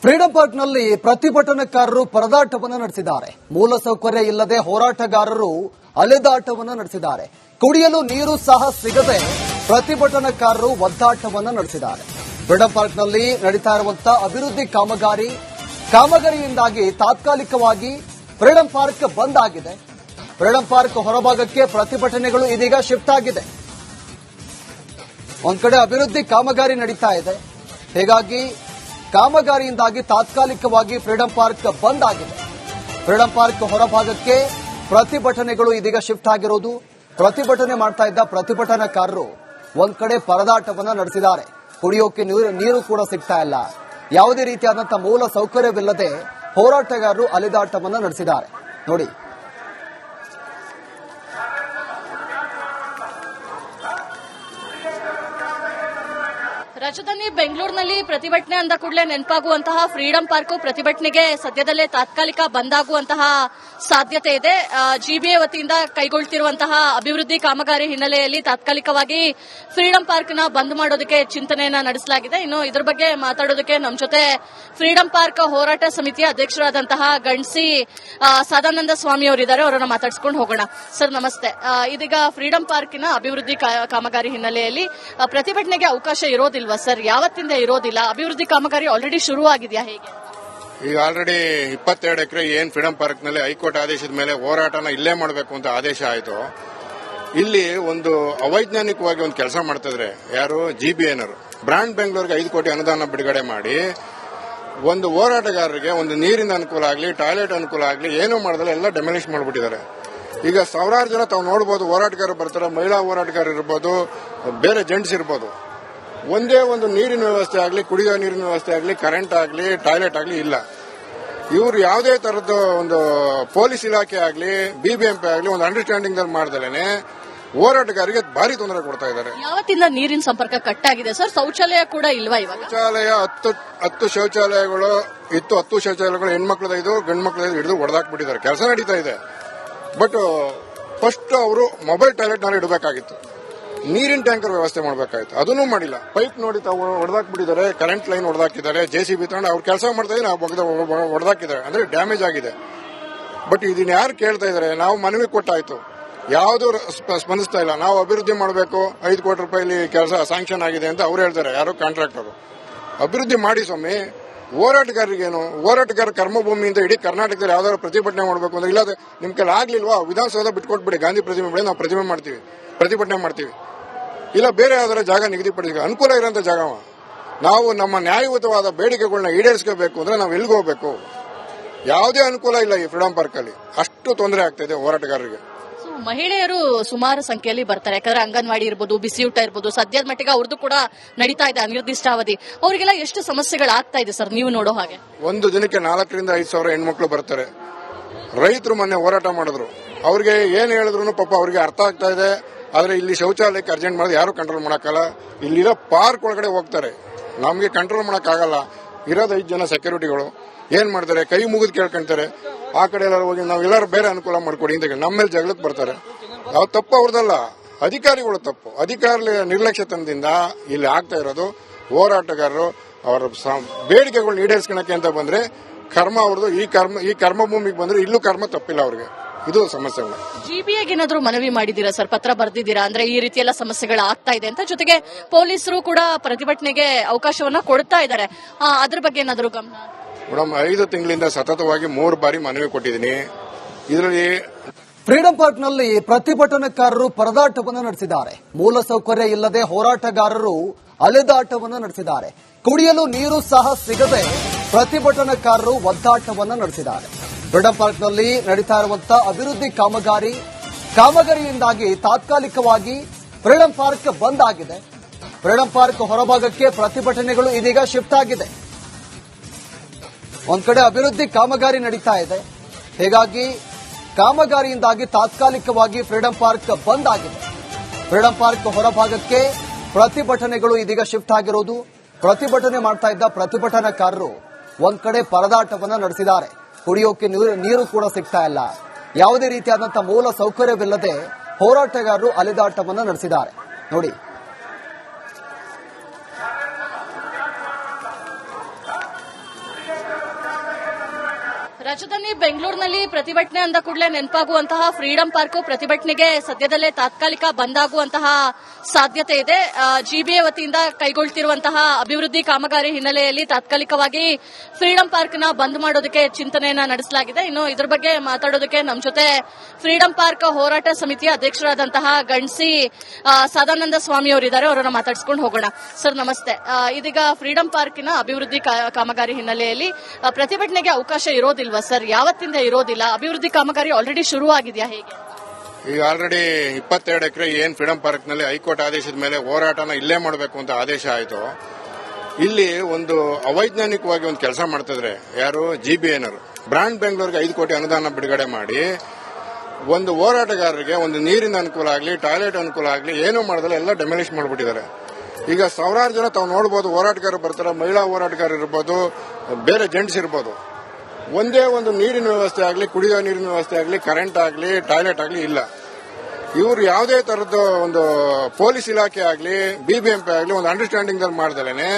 Freedom ಪಾರ್ಕ್ನಲ್ಲಿ ಪ್ರತಿಭಟನಾಕಾರರು ಪರದಾಟವನ್ನು ನಡೆಸಿದ್ದಾರೆ. ಮೂಲಸೌಕರ್ಯ ಇಲ್ಲದೆ ಹೋರಾಟಗಾರರು ಅಲೆದಾಟವನ್ನು ನಡೆಸಿದ್ದಾರೆ. ಕುಡಿಯಲು ನೀರು ಸಹ ಸಿಗದೆ ಪ್ರತಿಭಟನಾಕಾರರು ಒದ್ದಾಟವನ್ನು ನಡೆಸಿದ್ದಾರೆ. ಫ್ರೀಡಂ ಪಾರ್ಕ್ನಲ್ಲಿ ನಡೀತಾ ಇರುವಂತಹ ಅಭಿವೃದ್ಧಿ ಕಾಮಗಾರಿಯಿಂದಾಗಿ ತಾತ್ಕಾಲಿಕವಾಗಿ ಫ್ರೀಡಂ ಪಾರ್ಕ್ ಬಂದ್ ಆಗಿದೆ. ಫ್ರೀಡಂ ಪಾರ್ಕ್ ಹೊರಭಾಗಕ್ಕೆ ಪ್ರತಿಭಟನೆಗಳು ಇದೀಗ ಶಿಫ್ಟ್ ಆಗಿದೆ. ಒಂದ್ ಕಡೆ ಅಭಿವೃದ್ಧಿ ಕಾಮಗಾರಿ ನಡೀತಾ ಇದೆ, ಹೀಗಾಗಿ ಕಾಮಗಾರಿಯಿಂದಾಗಿ ತಾತ್ಕಾಲಿಕವಾಗಿ ಫ್ರೀಡಂ ಪಾರ್ಕ್ ಬಂದ್ ಆಗಿದೆ. ಫ್ರೀಡಂ ಪಾರ್ಕ್ ಹೊರಭಾಗಕ್ಕೆ ಪ್ರತಿಭಟನೆಗಳು ಇದೀಗ ಶಿಫ್ಟ್ ಆಗಿರೋದು. ಪ್ರತಿಭಟನೆ ಮಾಡ್ತಾ ಇದ್ದ ಪ್ರತಿಭಟನಾಕಾರರು ಒಂದ್ ಕಡೆ ಪರದಾಟವನ್ನ ನಡೆಸಿದ್ದಾರೆ. ಕುಡಿಯೋಕೆ ನೀರು ಕೂಡ ಸಿಗ್ತಾ ಇಲ್ಲ. ಯಾವುದೇ ರೀತಿಯಾದಂತಹ ಮೂಲ ಸೌಕರ್ಯವಿಲ್ಲದೆ ಹೋರಾಟಗಾರರು ಅಲೆದಾಟವನ್ನ ನಡೆಸಿದ್ದಾರೆ. ನೋಡಿ, ರಾಜಧಾನಿ ಬೆಂಗಳೂರಿನಲ್ಲಿ ಪ್ರತಿಭಟನೆ ಅಂದ ಕೂಡಲೇ ನೆನಪಾಗುವಂತಹ ಫ್ರೀಡಂ ಪಾರ್ಕ್ ಪ್ರತಿಭಟನೆಗೆ ಸದ್ಯದಲ್ಲೇ ತಾತ್ಕಾಲಿಕ ಬಂದಾಗುವಂತಹ ಸಾಧ್ಯತೆ ಇದೆ. ಜಿಬಿಎ ವತಿಯಿಂದ ಕೈಗೊಳ್ಳುತ್ತಿರುವಂತಹ ಅಭಿವೃದ್ಧಿ ಕಾಮಗಾರಿ ಹಿನ್ನೆಲೆಯಲ್ಲಿ ತಾತ್ಕಾಲಿಕವಾಗಿ ಫ್ರೀಡಂ ಪಾರ್ಕ್ ನ ಬಂದ್ ಮಾಡೋದಕ್ಕೆ ಚಿಂತನೆಯನ್ನ ನಡೆಸಲಾಗಿದೆ. ಇನ್ನು ಇದ್ರ ಬಗ್ಗೆ ಮಾತಾಡೋದಕ್ಕೆ ನಮ್ಮ ಜೊತೆ ಫ್ರೀಡಂ ಪಾರ್ಕ್ ಹೋರಾಟ ಸಮಿತಿಯ ಅಧ್ಯಕ್ಷರಾದಂತಹ ಗಣ್ಸಿ ಸದಾನಂದ ಸ್ವಾಮಿ ಅವರಿದ್ದಾರೆ. ಅವರನ್ನ ಮಾತಾಡಿಸ್ಕೊಂಡು ಹೋಗೋಣ. ಸರ್ ನಮಸ್ತೆ. ಇದೀಗ ಫ್ರೀಡಂ ಪಾರ್ಕಿನ ಅಭಿವೃದ್ಧಿ ಕಾಮಗಾರಿ ಹಿನ್ನೆಲೆಯಲ್ಲಿ ಪ್ರತಿಭಟನೆಗೆ ಅವಕಾಶ ಇರೋದಿಲ್ವಾ ಸರ್? ಯಾವತ್ತಿಂದ ಇರೋದಿಲ್ಲ? ಅಭಿವೃದ್ಧಿ ಕಾಮಗಾರಿ ಆಲ್ರೆಡಿ ಶುರು ಆಗಿದೆಯಾ? ಹೇಗೆ? ಈಗ ಆಲ್ರೆಡಿ 22 ಎಕರೆ ಏನ್ ಫ್ರೀಡಂ ಪಾರ್ಕ್ ನಲ್ಲಿ ಹೈಕೋರ್ಟ್ ಆದೇಶದ ಮೇಲೆ ಹೋರಾಟನ ಇಲ್ಲೇ ಮಾಡಬೇಕು ಅಂತ ಆದೇಶ ಆಯಿತು. ಇಲ್ಲಿ ಒಂದು ಅವೈಜ್ಞಾನಿಕವಾಗಿ ಒಂದು ಕೆಲಸ ಮಾಡ್ತಿದ್ರೆ ಯಾರು ಜಿಬಿಎನರು ಬ್ರಾಂಡ್ ಬೆಂಗಳೂರಿಗೆ 5 ಕೋಟಿ ಅನುದಾನ ಬಿಡುಗಡೆ ಮಾಡಿ ಒಂದು ಹೋರಾಟಗಾರರಿಗೆ ಒಂದು ನೀರಿನ ಅನುಕೂಲ ಆಗಲಿ, ಟಾಯ್ಲೆಟ್ ಅನುಕೂಲ ಆಗಲಿ ಏನೂ ಮಾಡದಲ್ಲ ಎಲ್ಲ ಡೆಮಾಲಿಷ್ ಮಾಡಿಬಿಟ್ಟಿದ್ದಾರೆ. ಈಗ ಸಾವಿರಾರು ಜನ ತಾವು ನೋಡಬಹುದು, ಹೋರಾಟಗಾರರು ಬರ್ತಾರೆ, ಮಹಿಳಾ ಹೋರಾಟಗಾರರು ಇರ್ಬೋದು, ಬೇರೆ ಜೆಂಟ್ಸ್ ಇರ್ಬೋದು. ಒಂದೇ ಒಂದು ನೀರಿನ ವ್ಯವಸ್ಥೆ ಆಗಲಿ, ಕುಡಿಯೋ ನೀರಿನ ವ್ಯವಸ್ಥೆ ಆಗಲಿ, ಕರೆಂಟ್ ಆಗಲಿ, ಟಾಯ್ಲೆಟ್ ಆಗಲಿ ಇಲ್ಲ. ಇವರು ಯಾವುದೇ ತರದ್ದು ಒಂದು ಪೊಲೀಸ್ ಇಲಾಖೆ ಆಗಲಿ, ಬಿಬಿಎಂಪಿ ಆಗಲಿ ಒಂದು ಅಂಡರ್ಸ್ಟ್ಯಾಂಡಿಂಗ್ ದಲ್ಲಿ ಮಾಡ್ದಲೇನೆ ಹೋರಾಟಗಾರರಿಗೆ ಭಾರಿ ತೊಂದರೆ ಕೊಡ್ತಾ ಇದ್ದಾರೆ. ಯಾವತ್ತಿಂದ ನೀರಿನ ಸಂಪರ್ಕ ಕಟ್ ಆಗಿದೆ ಸರ್? ಶೌಚಾಲಯ ಕೂಡ ಇಲ್ವಾ? ಇವಾಗ ಶೌಚಾಲಯ 10 ಶೌಚಾಲಯಗಳು ಇತ್ತು. 10 ಶೌಚಾಲಯಗಳು ಹೆಣ್ಮಕ್ಳದ 5, ಗಂಡು ಮಕ್ಳದ ಹಿಡಿದು ಹೊಡೆದಾಕ್ಬಿಟ್ಟಿದ್ದಾರೆ. ಕೆಲಸ ನಡೀತಾ ಇದೆ. ಬಟ್ ಫಸ್ಟ್ ಅವರು ಮೊಬೈಲ್ ಟಾಯ್ಲೆಟ್ ನಲ್ಲಿ ಇಡಬೇಕಾಗಿತ್ತು, ನೀರಿನ ಟ್ಯಾಂಕರ್ ವ್ಯವಸ್ಥೆ ಮಾಡಬೇಕಾಯ್ತು, ಅದನ್ನೂ ಮಾಡಿಲ್ಲ. ಪೈಪ್ ನೋಡಿ ತಾವು ಹೊಡೆದಾಕ್ಬಿಟ್ಟಿದ್ದಾರೆ, ಕರೆಂಟ್ ಲೈನ್ ಹೊಡೆದಾಕಿದ್ದಾರೆ, ಜೆಸಿಬಿ ತಗೊಂಡು ಅವ್ರು ಕೆಲಸ ಮಾಡ್ತಾ ಇದ್ದಾರೆ, ನಾವು ಹೊಡೆದಾಕಿದ್ದಾರೆ, ಅಂದ್ರೆ ಡ್ಯಾಮೇಜ್ ಆಗಿದೆ. ಬಟ್ ಇದನ್ನ ಯಾರು ಕೇಳ್ತಾ ಇದ್ದಾರೆ? ನಾವು ಮನವಿ ಕೊಟ್ಟಾಯ್ತು, ಯಾವುದು ಸ್ಪಂದಿಸ್ತಾ ಇಲ್ಲ. ನಾವು ಅಭಿವೃದ್ಧಿ ಮಾಡಬೇಕು, 5 ಕೋಟಿ ರೂಪಾಯಿ ಕೆಲಸ ಸ್ಯಾಂಕ್ಷನ್ ಆಗಿದೆ ಅಂತ ಅವ್ರು ಹೇಳ್ತಾರೆ, ಯಾರು ಕಾಂಟ್ರಾಕ್ಟರ್. ಅಭಿವೃದ್ಧಿ ಮಾಡಿ ಸ್ವಾಮಿ. ಹೋರಾಟಗಾರರಿಗೇನು? ಹೋರಾಟಗಾರ ಕರ್ಮಭೂಮಿಯಿಂದ ಇಡೀ ಕರ್ನಾಟಕದಲ್ಲಿ ಯಾವ್ದಾದ್ರು ಪ್ರತಿಭಟನೆ ಮಾಡಬೇಕು ಅಂದ್ರೆ ಇಲ್ಲದೆ ನಿಮ್ ಕೈಲಿ ಆಗ್ಲಿಲ್ವಾ? ವಿಧಾನಸೌಧ ಬಿಟ್ಕೊಟ್ಬಿಡಿ, ಗಾಂಧಿ ಪ್ರತಿಮೆ ಬಳಿ ನಾವು ಪ್ರತಿಭಟನೆ ಮಾಡ್ತೀವಿ. ಇಲ್ಲ ಬೇರೆ ಯಾವ್ದಾರ ಜಾಗ ನಿಗದಿಪಡಿಸಿ ಅನುಕೂಲ ಇರೋಂಥ ಜಾಗ. ನಾವು ನಮ್ಮ ನ್ಯಾಯಯುತವಾದ ಬೇಡಿಕೆಗಳನ್ನ ಈಡೇರಿಸಬೇಕು ಅಂದ್ರೆ ನಾವು ಎಲ್ಲಿಗೆ ಹೋಗ್ಬೇಕು? ಯಾವುದೇ ಅನುಕೂಲ ಇಲ್ಲ ಈ ಫ್ರೀಡಂ ಪಾರ್ಕ್ ಅಲ್ಲಿ. ಅಷ್ಟು ತೊಂದರೆ ಆಗ್ತಾ ಇದೆ ಹೋರಾಟಗಾರರಿಗೆ. ಮಹಿಳೆಯರು ಸುಮಾರು ಸಂಖ್ಯೆಯಲ್ಲಿ ಬರ್ತಾರೆ, ಯಾಕಂದ್ರೆ ಅಂಗನವಾಡಿ ಇರ್ಬೋದು, ಬಿಸಿಯೂಟ ಇರ್ಬೋದು, ಸದ್ಯದ ಮಟ್ಟಿಗೆ ಅವ್ರದ್ದು ಕೂಡ ನಡೀತಾ ಇದೆ ಅನಿರ್ದಿಷ್ಟಾವಧಿ. ಅವರಿಗೆಲ್ಲ ಎಷ್ಟು ಸಮಸ್ಯೆಗಳಾಗ್ತಾ ಇದೆ ಸರ್ ನೀವು ನೋಡೋ ಹಾಗೆ? ಒಂದು ದಿನಕ್ಕೆ 4 ರಿಂದ 5 ಸಾವಿರ ಹೆಣ್ಮಕ್ಳು ಬರ್ತಾರೆ. ರೈತರು ಮೊನ್ನೆ ಹೋರಾಟ ಮಾಡಿದ್ರು, ಅವ್ರಿಗೆ ಏನ್ ಹೇಳಿದ್ರು ಪಾಪ ಅವ್ರಿಗೆ ಅರ್ಥ ಆಗ್ತಾ ಇದೆ. ಆದ್ರೆ ಇಲ್ಲಿ ಶೌಚಾಲಯಕ್ಕೆ ಅರ್ಜೆಂಟ್ ಮಾಡಿದ್ರೆ ಯಾರು ಕಂಟ್ರೋಲ್ ಮಾಡಕ್ಕಲ್ಲ. ಇಲ್ಲಿರೋ ಪಾರ್ಕ್ ಒಳಗಡೆ ಹೋಗ್ತಾರೆ, ನಮ್ಗೆ ಕಂಟ್ರೋಲ್ ಮಾಡಕ್ಕಾಗಲ್ಲ. ಇರೋದು 5 ಜನ ಸೆಕ್ಯೂರಿಟಿಗಳು ಏನ್ ಮಾಡ್ತಾರೆ? ಕೈ ಮುಗಿದು ಕೇಳ್ಕೊಂತಾರೆ. ಆ ಕಡೆ ಎಲ್ಲರೂ ಹೋಗಿ ನಾವೆಲ್ಲರೂ ಬೇರೆ ಅನುಕೂಲ ಮಾಡ್ಕೊಡಿ ಅಂತ ನಮ್ಮ ಮೇಲೆ ಜಗಳಕ್ಕೆ ಬರ್ತಾರೆ. ನಾವು ತಪ್ಪು ಅವ್ರದಲ್ಲ, ಅಧಿಕಾರಿಗಳು ತಪ್ಪು. ಅಧಿಕಾರಿ ನಿರ್ಲಕ್ಷ್ಯತನದಿಂದ ಇಲ್ಲಿ ಆಗ್ತಾ ಇರೋದು. ಹೋರಾಟಗಾರರು ಅವರ ಬೇಡಿಕೆಗಳನ್ನ ಈಡೇರಿಸ್ಕೊಳಕ್ಕೆ ಅಂತ ಬಂದ್ರೆ ಕರ್ಮ ಅವ್ರದ್ದು. ಈ ಕರ್ಮಭೂಮಿಗೆ ಬಂದ್ರೆ ಇಲ್ಲೂ ಕರ್ಮ ತಪ್ಪಿಲ್ಲ ಅವ್ರಿಗೆ. ಇದು ಸಮಸ್ಯೆಗಳು. ಜಿಬಿಎಗೆ ಏನಾದ್ರು ಮನವಿ ಮಾಡಿದ್ದೀರಾ ಸರ್? ಪತ್ರ ಬರ್ದಿದ್ದೀರಾ? ಅಂದ್ರೆ ಈ ರೀತಿ ಎಲ್ಲ ಸಮಸ್ಯೆಗಳು ಆಗ್ತಾ ಇದೆ ಅಂತ. ಜೊತೆಗೆ ಪೊಲೀಸರು ಕೂಡ ಪ್ರತಿಭಟನೆಗೆ ಅವಕಾಶವನ್ನ ಕೊಡ್ತಾ ಇದ್ದಾರೆ, ಅದ್ರ ಬಗ್ಗೆ ಏನಾದ್ರು ಗಮನ? ಮೇಡಮ್, 5 ತಿಂಗಳಿಂದ ಸತತವಾಗಿ 3 ಬಾರಿ ಮನವಿ ಕೊಟ್ಟಿದ್ದೀನಿ. ಇದರಲ್ಲಿ ಫ್ರೀಡಂ ಪಾರ್ಕ್ನಲ್ಲಿ ಪ್ರತಿಭಟನಾಕಾರರು ಪರದಾಟವನ್ನು ನಡೆಸಿದ್ದಾರೆ. ಮೂಲಸೌಕರ್ಯ ಇಲ್ಲದೆ ಹೋರಾಟಗಾರರು ಅಲೆದಾಟವನ್ನು ನಡೆಸಿದ್ದಾರೆ. ಕುಡಿಯಲು ನೀರು ಸಹ ಸಿಗದೆ ಪ್ರತಿಭಟನಾಕಾರರು ಒದ್ದಾಟವನ್ನು ನಡೆಸಿದ್ದಾರೆ. ಫ್ರೀಡಂ ಪಾರ್ಕ್ನಲ್ಲಿ ನಡೀತಾ ಇರುವಂತಹ ಅಭಿವೃದ್ಧಿ ಕಾಮಗಾರಿಯಿಂದಾಗಿ ತಾತ್ಕಾಲಿಕವಾಗಿ ಫ್ರೀಡಂ ಪಾರ್ಕ್ ಬಂದ್ ಆಗಿದೆ. ಫ್ರೀಡಂ ಪಾರ್ಕ್ ಹೊರಭಾಗಕ್ಕೆ ಪ್ರತಿಭಟನೆಗಳು ಇದೀಗ ಶಿಫ್ಟ್ ಆಗಿದೆ. ಒಂದ್ ಕಡೆ ಅಭಿವೃದ್ಧಿ ಕಾಮಗಾರಿ ನಡೀತಾ ಇದೆ, ಹೀಗಾಗಿ ಕಾಮಗಾರಿಯಿಂದಾಗಿ ತಾತ್ಕಾಲಿಕವಾಗಿ ಫ್ರೀಡಂ ಪಾರ್ಕ್ ಬಂದ್ ಆಗಿದೆ. ಫ್ರೀಡಂ ಪಾರ್ಕ್ ಹೊರಭಾಗಕ್ಕೆ ಪ್ರತಿಭಟನೆಗಳು ಇದೀಗ ಶಿಫ್ಟ್ ಆಗಿರೋದು. ಪ್ರತಿಭಟನೆ ಮಾಡ್ತಾ ಇದ್ದ ಪ್ರತಿಭಟನಾಕಾರರು ಒಂದ್ ಕಡೆ ಪರದಾಟವನ್ನ ನಡೆಸಿದ್ದಾರೆ. ಕುಡಿಯೋಕೆ ನೀರು ಕೂಡ ಸಿಗ್ತಾ ಇಲ್ಲ. ಯಾವುದೇ ರೀತಿಯಾದಂತಹ ಮೂಲ ಸೌಕರ್ಯವಿಲ್ಲದೆ ಹೋರಾಟಗಾರರು ಅಲೆದಾಟವನ್ನ ನಡೆಸಿದ್ದಾರೆ. ನೋಡಿ, ರಾಜಧಾನಿ ಬೆಂಗಳೂರಿನಲ್ಲಿ ಪ್ರತಿಭಟನೆ ಅಂದ ಕೂಡಲೇ ನೆನಪಾಗುವಂತಹ ಫ್ರೀಡಂ ಪಾರ್ಕ್ ಪ್ರತಿಭಟನೆಗೆ ಸದ್ಯದಲ್ಲೇ ತಾತ್ಕಾಲಿಕ ಬಂದ್ ಆಗುವಂತಹ ಸಾಧ್ಯತೆ ಇದೆ. ಜಿಬಿಎ ವತಿಯಿಂದ ಕೈಗೊಳ್ಳುತ್ತಿರುವಂತಹ ಅಭಿವೃದ್ಧಿ ಕಾಮಗಾರಿ ಹಿನ್ನೆಲೆಯಲ್ಲಿ ತಾತ್ಕಾಲಿಕವಾಗಿ ಫ್ರೀಡಂ ಪಾರ್ಕ್ ನ ಬಂದ್ ಮಾಡೋದಕ್ಕೆ ಚಿಂತನೆಯನ್ನ ನಡೆಸಲಾಗಿದೆ. ಇನ್ನು ಇದ್ರ ಬಗ್ಗೆ ಮಾತಾಡೋದಕ್ಕೆ ನಮ್ಮ ಜೊತೆ ಫ್ರೀಡಂ ಪಾರ್ಕ್ ಹೋರಾಟ ಸಮಿತಿಯ ಅಧ್ಯಕ್ಷರಾದಂತಹ ಗಣ್ಸಿ ಸದಾನಂದ ಸ್ವಾಮಿ ಅವರಿದ್ದಾರೆ. ಅವರನ್ನ ಮಾತಾಡಿಸ್ಕೊಂಡು ಹೋಗೋಣ. ಸರ್ ನಮಸ್ತೆ. ಇದೀಗ ಫ್ರೀಡಂ ಪಾರ್ಕಿನ ಅಭಿವೃದ್ಧಿ ಕಾಮಗಾರಿ ಹಿನ್ನೆಲೆಯಲ್ಲಿ ಪ್ರತಿಭಟನೆಗೆ ಅವಕಾಶ ಇರೋದಿಲ್ವಾ ಸರ್? ಯಾವತ್ತಿಂದ ಇರೋದಿಲ್ಲ? ಅಭಿವೃದ್ಧಿ ಕಾಮಗಾರಿ ಆಲ್ರೆಡಿ ಶುರು ಆಗಿದೆಯಾ? ಹೇಗೆ? ಈಗ ಆಲ್ರೆಡಿ 22 ಎಕರೆ ಏನ್ ಫ್ರೀಡಂ ಪಾರ್ಕ್ ನಲ್ಲಿ ಹೈಕೋರ್ಟ್ ಆದೇಶದ ಮೇಲೆ ಹೋರಾಟನ ಇಲ್ಲೇ ಮಾಡಬೇಕು ಅಂತ ಆದೇಶ ಆಯಿತು. ಇಲ್ಲಿ ಒಂದು ಅವೈಜ್ಞಾನಿಕವಾಗಿ ಒಂದು ಕೆಲಸ ಮಾಡ್ತಿದ್ರೆ ಯಾರು ಜಿಬಿಎನರು ಬ್ರಾಂಡ್ ಬೆಂಗಳೂರಿಗೆ 5 ಕೋಟಿ ಅನುದಾನ ಬಿಡುಗಡೆ ಮಾಡಿ ಒಂದು ಹೋರಾಟಗಾರರಿಗೆ ಒಂದು ನೀರಿನ ಅನುಕೂಲ ಆಗಲಿ ಟಾಯ್ಲೆಟ್ ಅನುಕೂಲ ಆಗಲಿ ಏನೂ ಮಾಡದಲ್ಲ ಎಲ್ಲ ಡೆಮಾಲಿಷ್ ಮಾಡಿಬಿಟ್ಟಿದ್ದಾರೆ. ಈಗ ಸಾವಿರಾರು ಜನ ತಾವು ನೋಡಬಹುದು, ಹೋರಾಟಗಾರರು ಬರ್ತಾರೆ, ಮಹಿಳಾ ಹೋರಾಟಗಾರರು ಇರ್ಬೋದು, ಬೇರೆ ಜೆಂಟ್ಸ್ ಇರ್ಬೋದು. ಒಂದೇ ಒಂದು ನೀರಿನ ವ್ಯವಸ್ಥೆ ಆಗಲಿ, ಕುಡಿಯುವ ನೀರಿನ ವ್ಯವಸ್ಥೆ ಆಗಲಿ, ಕರೆಂಟ್ ಆಗಲಿ, ಟಾಯ್ಲೆಟ್ ಆಗಲಿ ಇಲ್ಲ. ಇವರು ಯಾವುದೇ ತರದ್ದು ಒಂದು ಪೊಲೀಸ್ ಇಲಾಖೆ ಆಗಲಿ ಬಿಬಿಎಂಪಿ ಆಗಲಿ ಒಂದು ಅಂಡರ್ಸ್ಟ್ಯಾಂಡಿಂಗ್ ದಲ್ಲಿ ಮಾಡ್ದಲೇನೆ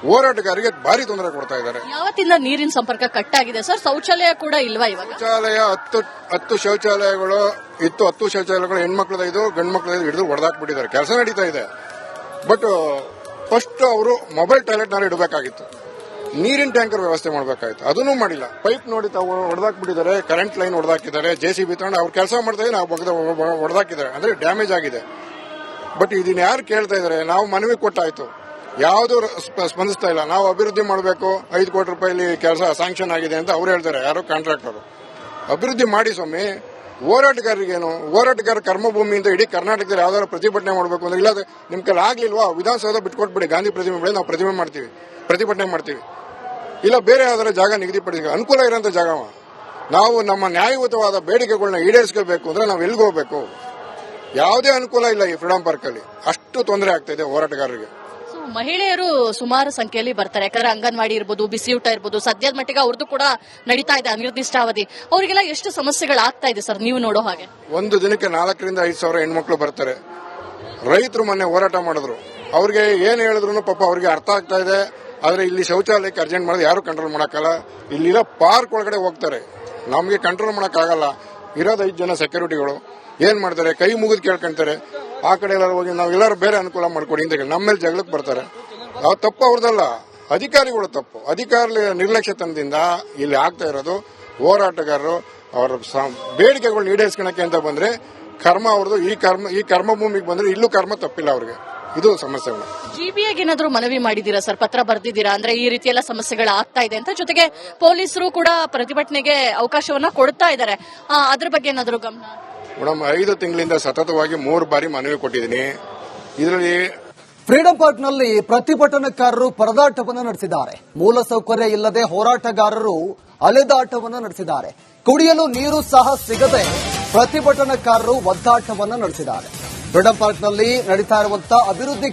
ಹೋರಾಟಗಾರರಿಗೆ ಭಾರಿ ತೊಂದರೆ ಕೊಡ್ತಾ ಇದ್ದಾರೆ. ಯಾವತ್ತಿಂದ ನೀರಿನ ಸಂಪರ್ಕ ಕಟ್ ಆಗಿದೆ ಸರ್? ಶೌಚಾಲಯ ಕೂಡ ಇಲ್ವಾ ಇವಾಗ? ಶೌಚಾಲಯ 10 ಶೌಚಾಲಯಗಳು ಇತ್ತು. 10 ಶೌಚಾಲಯಗಳು ಹೆಣ್ಮಕ್ಳದ 5 ಗಂಡು ಮಕ್ಳದ ಹಿಡಿದು ಹೊಡೆದಾಕ್ಬಿಟ್ಟಿದ್ದಾರೆ. ಕೆಲಸ ನಡೀತಾ ಇದೆ. ಬಟ್ ಫಸ್ಟ್ ಅವರು ಮೊಬೈಲ್ ಟಾಯ್ಲೆಟ್ ನಾರು ಇಡಬೇಕಾಗಿತ್ತು, ನೀರಿನ ಟ್ಯಾಂಕರ್ ವ್ಯವಸ್ಥೆ ಮಾಡಬೇಕಾಗಿತ್ತು, ಅದನ್ನೂ ಮಾಡಿಲ್ಲ. ಪೈಪ್ ನೋಡಿ ತಾವು ಹೊಡೆದಾಕ್ಬಿಟ್ಟಿದ್ದಾರೆ, ಕರೆಂಟ್ ಲೈನ್ ಹೊಡೆದಾಕಿದ್ದಾರೆ, ಜೆಸಿಬಿ ತಗೊಂಡು ಅವ್ರು ಕೆಲಸ ಮಾಡ್ತಾ ಇದ್ದಾರೆ, ನಾವು ಹೊಡೆದಾಕಿದ್ದಾರೆ, ಅಂದ್ರೆ ಡ್ಯಾಮೇಜ್ ಆಗಿದೆ. ಬಟ್ ಇದನ್ನ ಯಾರು ಕೇಳ್ತಾ ಇದ್ದಾರೆ? ನಾವು ಮನವಿ ಕೊಟ್ಟಾಯ್ತು, ಯಾವುದು ಸ್ಪಂದಿಸ್ತಾ ಇಲ್ಲ. ನಾವು ಅಭಿವೃದ್ಧಿ ಮಾಡಬೇಕು, 5 ಕೋಟಿ ರೂಪಾಯಿ ಕೆಲಸ ಸ್ಯಾಂಕ್ಷನ್ ಆಗಿದೆ ಅಂತ ಅವ್ರು ಹೇಳ್ತಾರೆ, ಯಾರು ಕಾಂಟ್ರಾಕ್ಟರ್. ಅಭಿವೃದ್ಧಿ ಮಾಡಿ ಸ್ವಾಮಿ. ಹೋರಾಟಗಾರರಿಗೇನು? ಹೋರಾಟಗಾರ ಕರ್ಮಭೂಮಿಯಿಂದ ಇಡೀ ಕರ್ನಾಟಕದಲ್ಲಿ ಯಾವ್ದಾದ್ರು ಪ್ರತಿಭಟನೆ ಮಾಡಬೇಕು ಅಂದ್ರೆ ಇಲ್ಲ ನಿಮ್ ಕೈಲಿ ಆಗ್ಲಿಲ್ವಾ, ವಿಧಾನಸೌಧ ಬಿಟ್ಕೊಟ್ಬಿಡಿ, ಗಾಂಧಿ ಪ್ರತಿಮೆ ಬೆಳೆ ನಾವು ಪ್ರತಿಭಟನೆ ಮಾಡ್ತೀವಿ. ಇಲ್ಲ ಬೇರೆ ಯಾವ್ದಾರ ಜಾಗ ನಿಗದಿಪಡಿಸಿ ಅನುಕೂಲ ಇರೋಂಥ ಜಾಗ. ನಾವು ನಮ್ಮ ನ್ಯಾಯಯುತವಾದ ಬೇಡಿಕೆಗಳನ್ನ ಈಡೇರಿಸಬೇಕು ಅಂದ್ರೆ ನಾವು ಎಲ್ಲಿಗೆ ಹೋಗ್ಬೇಕು? ಯಾವುದೇ ಅನುಕೂಲ ಇಲ್ಲ ಈ ಫ್ರೀಡಂ ಪಾರ್ಕ್ ಅಲ್ಲಿ. ಅಷ್ಟು ತೊಂದರೆ ಆಗ್ತಾ ಇದೆ ಹೋರಾಟಗಾರರಿಗೆ. ಮಹಿಳೆಯರು ಸುಮಾರು ಸಂಖ್ಯೆಯಲ್ಲಿ ಬರ್ತಾರೆ, ಯಾಕಂದ್ರೆ ಅಂಗನವಾಡಿ ಇರ್ಬೋದು, ಬಿಸಿಯೂಟ ಇರ್ಬೋದು, ಸದ್ಯದ ಮಟ್ಟಿಗೆ ಅವ್ರದ್ದು ಕೂಡ ನಡೀತಾ ಇದೆ ಅನಿರ್ದಿಷ್ಟಾವಧಿ. ಅವರಿಗೆಲ್ಲ ಎಷ್ಟು ಸಮಸ್ಯೆಗಳಾಗ್ತಾ ಇದೆ ಸರ್ ನೀವು ನೋಡೋ ಹಾಗೆ? ಒಂದು ದಿನಕ್ಕೆ 4 ರಿಂದ 5 ಸಾವಿರ ಹೆಣ್ಮಕ್ಳು ಬರ್ತಾರೆ. ರೈತರು ಮೊನ್ನೆ ಹೋರಾಟ ಮಾಡಿದ್ರು, ಅವ್ರಿಗೆ ಏನ್ ಹೇಳಿದ್ರು ಪಾಪ ಅವ್ರಿಗೆ ಅರ್ಥ ಆಗ್ತಾ ಇದೆ. ಆದ್ರೆ ಇಲ್ಲಿ ಶೌಚಾಲಯಕ್ಕೆ ಅರ್ಜೆಂಟ್ ಮಾಡಿದ್ರೆ ಯಾರು ಕಂಟ್ರೋಲ್ ಮಾಡಕ್ಕಲ್ಲ. ಇಲ್ಲಿರೋ ಪಾರ್ಕ್ ಒಳಗಡೆ ಹೋಗ್ತಾರೆ, ನಮಗೆ ಕಂಟ್ರೋಲ್ ಮಾಡಕ್ಕಾಗಲ್ಲ. ಇರೋದು 5 ಜನ ಸೆಕ್ಯೂರಿಟಿಗಳು ಏನ್ ಮಾಡ್ತಾರೆ, ಕೈ ಮುಗಿದು ಕೇಳ್ಕೊಂತಾರೆ. ಆ ಕಡೆ ಎಲ್ಲರೂ ಹೋಗಿ ನಾವೆಲ್ಲರೂ ಬೇರೆ ಅನುಕೂಲ ಮಾಡ್ಕೊಡಿ ಅಂತ ನಮ್ಮ ಮೇಲೆ ಜಗಳಕ್ಕೆ ಬರ್ತಾರೆ. ನಾವು ತಪ್ಪು ಅವ್ರದಲ್ಲ, ಅಧಿಕಾರಿಗಳು ತಪ್ಪು. ಅಧಿಕಾರಿ ನಿರ್ಲಕ್ಷ್ಯತನದಿಂದ ಇಲ್ಲಿ ಆಗ್ತಾ ಇರೋದು. ಹೋರಾಟಗಾರರು ಅವರ ಬೇಡಿಕೆಗಳನ್ನ ಈಡೇರಿಸ್ಕೊಳಕ್ಕೆ ಅಂತ ಬಂದ್ರೆ ಕರ್ಮ ಅವ್ರದ್ದು. ಈ ಕರ್ಮಭೂಮಿಗೆ ಬಂದ್ರೆ ಇಲ್ಲೂ ಕರ್ಮ ತಪ್ಪಿಲ್ಲ ಅವ್ರಿಗೆ. ಇದು ಸಮಸ್ಯೆಗಳು. ಜಿಬಿಎಗೆ ಏನಾದ್ರು ಮನವಿ ಮಾಡಿದೀರಾ ಸರ್? ಪತ್ರ ಬರ್ದಿದ್ದೀರಾ? ಅಂದ್ರೆ ಈ ರೀತಿ ಎಲ್ಲ ಸಮಸ್ಯೆಗಳು ಆಗ್ತಾ ಇದೆ ಅಂತ. ಜೊತೆಗೆ ಪೊಲೀಸರು ಕೂಡ ಪ್ರತಿಭಟನೆಗೆ ಅವಕಾಶವನ್ನ ಕೊಡ್ತಾ ಇದ್ದಾರೆ, ಅದ್ರ ಬಗ್ಗೆ ಏನಾದ್ರು ಗಮನ? ಮೇಡಮ್, 5 ತಿಂಗಳಿಂದ ಸತತವಾಗಿ 3 ಬಾರಿ ಮನವಿ ಕೊಟ್ಟಿದ್ದೀನಿ. ಇದರಲ್ಲಿ ಫ್ರೀಡಂ ಪಾರ್ಕ್ನಲ್ಲಿ ಪ್ರತಿಭಟನಾಕಾರರು ಪರದಾಟವನ್ನು ನಡೆಸಿದ್ದಾರೆ. ಮೂಲಸೌಕರ್ಯ ಇಲ್ಲದೆ ಹೋರಾಟಗಾರರು ಅಲೆದಾಟವನ್ನು ನಡೆಸಿದ್ದಾರೆ. ಕುಡಿಯಲು ನೀರು ಸಹ ಸಿಗದೆ ಪ್ರತಿಭಟನಾಕಾರರು ಒದ್ದಾಟವನ್ನು ನಡೆಸಿದ್ದಾರೆ. ಫ್ರೀಡಂ ಪಾರ್ಕ್ನಲ್ಲಿ ನಡೀತಾ ಇರುವಂತಹ ಅಭಿವೃದ್ಧಿ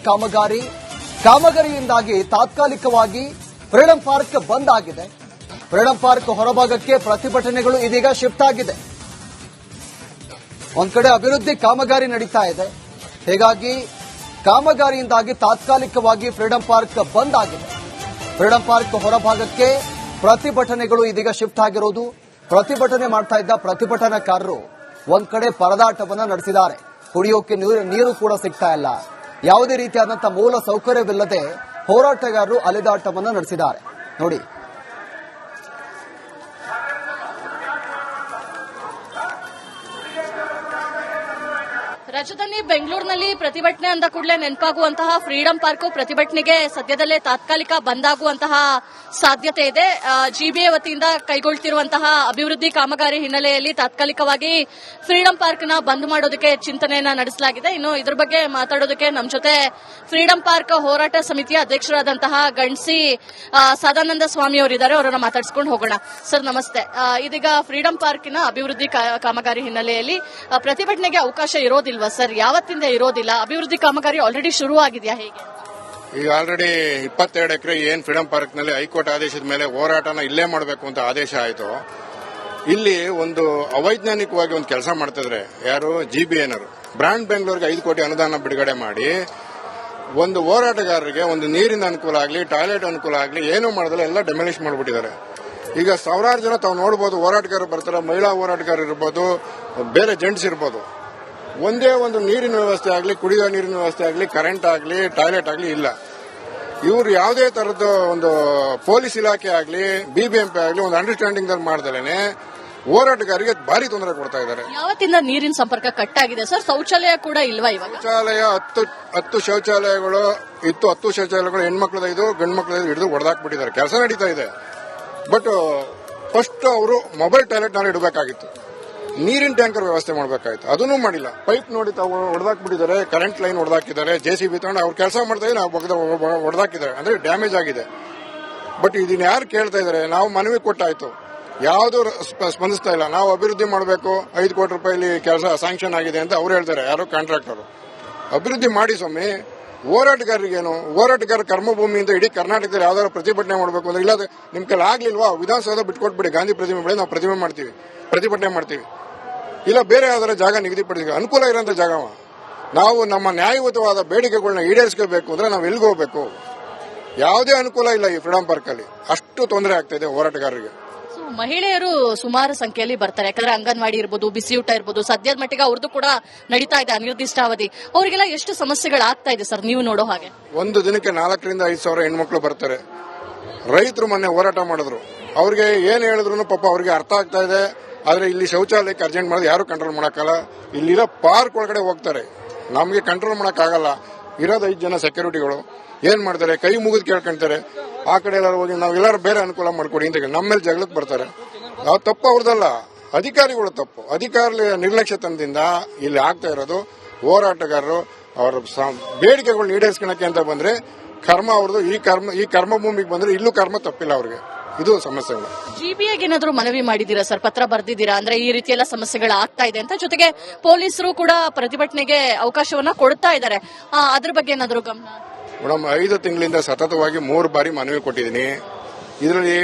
ಕಾಮಗಾರಿಯಿಂದಾಗಿ ತಾತ್ಕಾಲಿಕವಾಗಿ ಫ್ರೀಡಂ ಪಾರ್ಕ್ ಬಂದ್ ಆಗಿದೆ. ಫ್ರೀಡಂ ಪಾರ್ಕ್ ಹೊರಭಾಗಕ್ಕೆ ಪ್ರತಿಭಟನೆಗಳು ಇದೀಗ ಶಿಫ್ಟ್ ಆಗಿದೆ. ಒಂದ್ ಕಡೆ ಅಭಿವೃದ್ಧಿ ಕಾಮಗಾರಿ ನಡೀತಾ ಇದೆ, ಹೀಗಾಗಿ ಕಾಮಗಾರಿಯಿಂದಾಗಿ ತಾತ್ಕಾಲಿಕವಾಗಿ ಫ್ರೀಡಂ ಪಾರ್ಕ್ ಬಂದ್ ಆಗಿದೆ. ಫ್ರೀಡಂ ಪಾರ್ಕ್ ಹೊರಭಾಗಕ್ಕೆ ಪ್ರತಿಭಟನೆಗಳು ಇದೀಗ ಶಿಫ್ಟ್ ಆಗಿರೋದು. ಪ್ರತಿಭಟನೆ ಮಾಡ್ತಾ ಇದ್ದ ಪ್ರತಿಭಟನಾಕಾರರು ಒಂದ್ ಕಡೆ ಪರದಾಟವನ್ನ ನಡೆಸಿದ್ದಾರೆ. ಕುಡಿಯೋಕೆ ನೀರು ಕೂಡ ಸಿಗ್ತಾ ಇಲ್ಲ. ಯಾವುದೇ ರೀತಿಯಾದಂತಹ ಮೂಲ ಸೌಕರ್ಯವಿಲ್ಲದೆ ಹೋರಾಟಗಾರರು ಅಲೆದಾಟವನ್ನ ನಡೆಸಿದ್ದಾರೆ. ನೋಡಿ, ರಾಜಧಾನಿ ಬೆಂಗಳೂರಿನಲ್ಲಿ ಪ್ರತಿಭಟನೆ ಅಂದ ಕೂಡಲೇ ನೆನಪಾಗುವಂತಹ ಫ್ರೀಡಂ ಪಾರ್ಕ್ ಪ್ರತಿಭಟನೆಗೆ ಸದ್ಯದಲ್ಲೇ ತಾತ್ಕಾಲಿಕ ಬಂದ್ ಆಗುವಂತಹ ಸಾಧ್ಯತೆ ಇದೆ. ಜಿಬಿಎ ವತಿಯಿಂದ ಕೈಗೊಳ್ಳುತ್ತಿರುವಂತಹ ಅಭಿವೃದ್ಧಿ ಕಾಮಗಾರಿ ಹಿನ್ನೆಲೆಯಲ್ಲಿ ತಾತ್ಕಾಲಿಕವಾಗಿ ಫ್ರೀಡಂ ಪಾರ್ಕ್ ನ ಬಂದ್ ಮಾಡೋದಕ್ಕೆ ಚಿಂತನೆಯನ್ನ ನಡೆಸಲಾಗಿದೆ. ಇನ್ನು ಇದ್ರ ಬಗ್ಗೆ ಮಾತಾಡೋದಕ್ಕೆ ನಮ್ಮ ಜೊತೆ ಫ್ರೀಡಂ ಪಾರ್ಕ್ ಹೋರಾಟ ಸಮಿತಿಯ ಅಧ್ಯಕ್ಷರಾದಂತಹ ಗಣ್ಸಿ ಸದಾನಂದ ಸ್ವಾಮಿ ಅವರಿದ್ದಾರೆ. ಅವರನ್ನ ಮಾತಾಡಿಸ್ಕೊಂಡು ಹೋಗೋಣ. ಸರ್ ನಮಸ್ತೆ. ಇದೀಗ ಫ್ರೀಡಂ ಪಾರ್ಕಿನ ಅಭಿವೃದ್ಧಿ ಕಾಮಗಾರಿ ಹಿನ್ನೆಲೆಯಲ್ಲಿ ಪ್ರತಿಭಟನೆಗೆ ಅವಕಾಶ ಇರೋದಿಲ್ವಾ ಸರ್? ಯಾವತ್ತಿಂದ ಇರೋದಿಲ್ಲ? ಅಭಿವೃದ್ಧಿ ಕಾಮಗಾರಿ ಆಲ್ರೆಡಿ ಶುರು ಆಗಿದೆಯಾ? ಹೇಗೆ? ಈಗ ಆಲ್ರೆಡಿ 22 ಎಕರೆ ಏನ್ ಫ್ರೀಡಂ ಪಾರ್ಕ್ ನಲ್ಲಿ ಹೈಕೋರ್ಟ್ ಆದೇಶದ ಮೇಲೆ ಹೋರಾಟನ ಇಲ್ಲೇ ಮಾಡಬೇಕು ಅಂತ ಆದೇಶ ಆಯಿತು. ಇಲ್ಲಿ ಒಂದು ಅವೈಜ್ಞಾನಿಕವಾಗಿ ಒಂದು ಕೆಲಸ ಮಾಡ್ತಿದ್ರೆ ಯಾರು ಜಿಬಿಎನರು ಬ್ರಾಂಡ್ ಬೆಂಗಳೂರಿಗೆ 5 ಕೋಟಿ ಅನುದಾನ ಬಿಡುಗಡೆ ಮಾಡಿ ಒಂದು ಹೋರಾಟಗಾರರಿಗೆ ಒಂದು ನೀರಿನ ಅನುಕೂಲ ಆಗಲಿ ಟಾಯ್ಲೆಟ್ ಅನುಕೂಲ ಆಗಲಿ ಏನೂ ಮಾಡದಲ್ಲ ಎಲ್ಲ ಡೆಮಾಲಿಷ್ ಮಾಡಿಬಿಟ್ಟಿದ್ದಾರೆ. ಈಗ ಸಾವಿರಾರು ಜನ ತಾವು ನೋಡಬಹುದು, ಹೋರಾಟಗಾರರು ಬರ್ತಾರೆ, ಮಹಿಳಾ ಹೋರಾಟಗಾರರು ಇರ್ಬೋದು, ಬೇರೆ ಜೆಂಟ್ಸ್ ಇರ್ಬೋದು. ಒಂದೇ ಒಂದು ನೀರಿನ ವ್ಯವಸ್ಥೆ ಆಗಲಿ, ಕುಡಿಯುವ ನೀರಿನ ವ್ಯವಸ್ಥೆ ಆಗಲಿ, ಕರೆಂಟ್ ಆಗಲಿ, ಟಾಯ್ಲೆಟ್ ಆಗಲಿ ಇಲ್ಲ. ಇವರು ಯಾವುದೇ ತರದ ಒಂದು ಪೊಲೀಸ್ ಇಲಾಖೆ ಆಗಲಿ, ಬಿಬಿಎಂಪಿ ಆಗಲಿ ಒಂದು ಅಂಡರ್ಸ್ಟ್ಯಾಂಡಿಂಗ್ ಮಾಡ್ದಲೇನೆ ಹೋರಾಟಗಾರರಿಗೆ ಭಾರಿ ತೊಂದರೆ ಕೊಡ್ತಾ ಇದ್ದಾರೆ. ಯಾವತ್ತಿಂದ ನೀರಿನ ಸಂಪರ್ಕ ಕಟ್ ಆಗಿದೆ ಸರ್? ಶೌಚಾಲಯ ಕೂಡ ಇಲ್ವಾ ಇವಾಗ? ಶೌಚಾಲಯ 10 ಶೌಚಾಲಯಗಳು ಇತ್ತು. 10 ಶೌಚಾಲಯಗಳು ಹೆಣ್ಮಕ್ಳದ ಇದು, ಗಂಡು ಮಕ್ಳದ ಹಿಡಿದು ಹೊಡೆದಾಕ್ಬಿಟ್ಟಿದ್ದಾರೆ. ಕೆಲಸ ನಡೀತಾ ಇದೆ. ಬಟ್ ಫಸ್ಟ್ ಅವರು ಮೊಬೈಲ್ ಟಾಯ್ಲೆಟ್ ನಾನು ಇಡಬೇಕಾಗಿತ್ತು, ನೀರಿನ ಟ್ಯಾಂಕರ್ ವ್ಯವಸ್ಥೆ ಮಾಡಬೇಕಾಗಿತ್ತು, ಅದನ್ನೂ ಮಾಡಿಲ್ಲ. ಪೈಪ್ ನೋಡಿ ತಾವು ಹೊಡೆದಾಕ್ಬಿಟ್ಟಿದ್ದಾರೆ, ಕರೆಂಟ್ ಲೈನ್ ಹೊಡೆದಾಕಿದ್ದಾರೆ, JCB ತಗೊಂಡು ಅವ್ರು ಕೆಲಸ ಮಾಡ್ತಾ ಇದ್ದಾರೆ, ನಾವು ಹೊಡೆದಾಕಿದ್ದಾರೆ, ಅಂದ್ರೆ ಡ್ಯಾಮೇಜ್ ಆಗಿದೆ. ಬಟ್ ಇದನ್ನ ಯಾರು ಕೇಳ್ತಾ ಇದ್ದಾರೆ? ನಾವು ಮನವಿ ಕೊಟ್ಟಾಯ್ತು, ಯಾವುದು ಸ್ಪಂದಿಸ್ತಾ ಇಲ್ಲ. ನಾವು ಅಭಿವೃದ್ಧಿ ಮಾಡಬೇಕು, 5 ಕೋಟಿ ರೂಪಾಯಿ ಕೆಲಸ ಸ್ಯಾಂಕ್ಷನ್ ಆಗಿದೆ ಅಂತ ಅವ್ರು ಹೇಳ್ತಾರೆ, ಯಾರೋ ಕಾಂಟ್ರಾಕ್ಟರ್. ಅಭಿವೃದ್ಧಿ ಮಾಡಿ ಸ್ವಾಮಿ. ಹೋರಾಟಗಾರರಿಗೇನು? ಹೋರಾಟಗಾರ ಕರ್ಮಭೂಮಿಯಿಂದ ಇಡೀ ಕರ್ನಾಟಕದಲ್ಲಿ ಯಾವ್ದಾದ್ರು ಪ್ರತಿಭಟನೆ ಮಾಡಬೇಕು ಅಂದ್ರೆ, ಇಲ್ಲ ನಿಮ್ ಕೈಲಿ ಆಗ್ಲಿಲ್ವಾ, ವಿಧಾನಸೌಧ ಬಿಟ್ಕೊಟ್ಬಿಡಿ, ಗಾಂಧಿ ಪ್ರತಿಮೆ ಬೆಳೆ ನಾವು ಪ್ರತಿಭಟನೆ ಮಾಡ್ತೀವಿ. ಇಲ್ಲ ಬೇರೆ ಯಾವ್ದಾರ ಜಾಗ ನಿಗದಿಪಡಿಸಿ, ಅನುಕೂಲ ಇರೋಂಥ ಜಾಗವ. ನಾವು ನಮ್ಮ ನ್ಯಾಯಯುತವಾದ ಬೇಡಿಕೆಗಳನ್ನ ಈಡೇರಿಸಬೇಕು ಅಂದ್ರೆ ನಾವು ಎಲ್ಲಿಗೆ ಹೋಗ್ಬೇಕು? ಯಾವುದೇ ಅನುಕೂಲ ಇಲ್ಲ ಈ ಫ್ರೀಡಂ ಪಾರ್ಕ್ ಅಲ್ಲಿ. ಅಷ್ಟು ತೊಂದರೆ ಆಗ್ತಾ ಇದೆ ಹೋರಾಟಗಾರರಿಗೆ. ಮಹಿಳೆಯರು ಸುಮಾರು ಸಂಖ್ಯೆಯಲ್ಲಿ ಬರ್ತಾರೆ, ಯಾಕಂದ್ರೆ ಅಂಗನವಾಡಿ ಇರ್ಬೋದು, ಬಿಸಿಯೂಟ ಇರ್ಬೋದು, ಸದ್ಯದ ಮಟ್ಟಿಗೆ ಅವ್ರದ್ದು ಕೂಡ ನಡೀತಾ ಇದೆ ಅನಿರ್ದಿಷ್ಟಾವಧಿ. ಅವರಿಗೆಲ್ಲ ಎಷ್ಟು ಸಮಸ್ಯೆಗಳಾಗ್ತಾ ಇದೆ ಸರ್ ನೀವು ನೋಡೋ ಹಾಗೆ? ಒಂದು ದಿನಕ್ಕೆ 4 ರಿಂದ 5 ಸಾವಿರ ಹೆಣ್ಮಕ್ಳು ಬರ್ತಾರೆ. ರೈತರು ಮೊನ್ನೆ ಹೋರಾಟ ಮಾಡಿದ್ರು, ಅವ್ರಿಗೆ ಏನ್ ಹೇಳಿದ್ರು ಪಾಪ ಅವ್ರಿಗೆ ಅರ್ಥ ಆಗ್ತಾ ಇದೆ. ಆದ್ರೆ ಇಲ್ಲಿ ಶೌಚಾಲಯಕ್ಕೆ ಅರ್ಜೆಂಟ್ ಮಾಡಿದ್ರೆ ಯಾರು ಕಂಟ್ರೋಲ್ ಮಾಡಕ್ಕಲ್ಲ. ಇಲ್ಲಿರೋ ಪಾರ್ಕ್ ಒಳಗಡೆ ಹೋಗ್ತಾರೆ, ನಮಗೆ ಕಂಟ್ರೋಲ್ ಮಾಡಕ್ಕಾಗಲ್ಲ. ಇರೋದು 5 ಜನ ಸೆಕ್ಯೂರಿಟಿಗಳು ಏನ್ ಮಾಡ್ತಾರೆ, ಕೈ ಮುಗಿದು ಕೇಳ್ಕೊಂತಾರೆ. ಆ ಕಡೆ ಎಲ್ಲರೂ ಹೋಗಿ ನಾವೆಲ್ಲರೂ ಬೇರೆ ಅನುಕೂಲ ಮಾಡ್ಕೊಡಿ ಅಂತ ನಮ್ಮ ಮೇಲೆ ಜಗಳಕ್ಕೆ ಬರ್ತಾರೆ. ನಾವು ತಪ್ಪು ಅವ್ರದಲ್ಲ, ಅಧಿಕಾರಿಗಳು ತಪ್ಪು. ಅಧಿಕಾರಿ ನಿರ್ಲಕ್ಷ್ಯತನದಿಂದ ಇಲ್ಲಿ ಆಗ್ತಾ ಇರೋದು. ಹೋರಾಟಗಾರರು ಅವರ ಬೇಡಿಕೆಗಳನ್ನ ಈಡೇರಿಸ್ಕೊಳಕ್ಕೆ ಅಂತ ಬಂದ್ರೆ ಕರ್ಮ ಅವ್ರದ್ದು. ಈ ಕರ್ಮಭೂಮಿಗೆ ಬಂದ್ರೆ ಇಲ್ಲೂ ಕರ್ಮ ತಪ್ಪಿಲ್ಲ ಅವ್ರಿಗೆ. ಇದು ಸಮಸ್ಯೆಗಳು. GBAಗೆ ಏನಾದ್ರು ಮನವಿ ಮಾಡಿದೀರಾ ಸರ್? ಪತ್ರ ಬರ್ದಿದ್ದೀರಾ? ಅಂದ್ರೆ ಈ ರೀತಿ ಎಲ್ಲ ಸಮಸ್ಯೆಗಳು ಆಗ್ತಾ ಇದೆ ಅಂತ. ಜೊತೆಗೆ ಪೊಲೀಸರು ಕೂಡ ಪ್ರತಿಭಟನೆಗೆ ಅವಕಾಶವನ್ನ ಕೊಡ್ತಾ ಇದ್ದಾರೆ, ಅದ್ರ ಬಗ್ಗೆ ಏನಾದ್ರು ಗಮನ? ಮೇಡಮ್, 5 ತಿಂಗಳಿಂದ ಸತತವಾಗಿ 3 ಬಾರಿ ಮನವಿ ಕೊಟ್ಟಿದ್ದೀನಿ. ಇದರಲ್ಲಿ